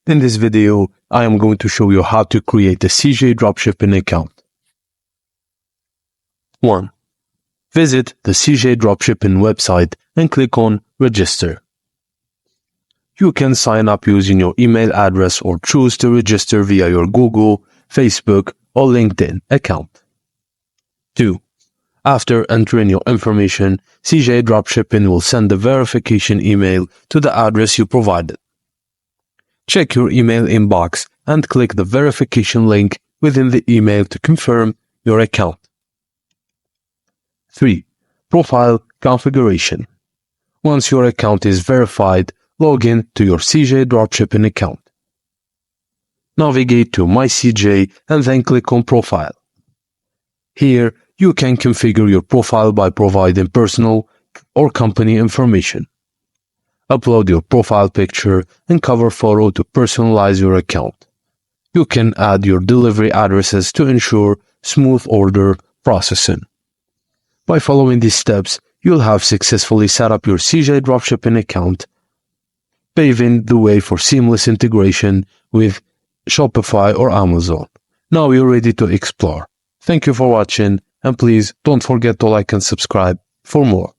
In this video, I am going to show you how to create a CJ Dropshipping account. 1. Visit the CJ Dropshipping website and click on Register. You can sign up using your email address or choose to register via your Google, Facebook, or LinkedIn account. 2. After entering your information, CJ Dropshipping will send a verification email to the address you provided. Check your email inbox and click the verification link within the email to confirm your account. 3. Profile configuration. Once your account is verified, log in to your CJ Dropshipping account. Navigate to My CJ and then click on Profile. Here, you can configure your profile by providing personal or company information. Upload your profile picture and cover photo to personalize your account. You can add your delivery addresses to ensure smooth order processing. By following these steps, you'll have successfully set up your CJ Dropshipping account, paving the way for seamless integration with Shopify or Amazon. Now you're ready to explore. Thank you for watching, and please don't forget to like and subscribe for more.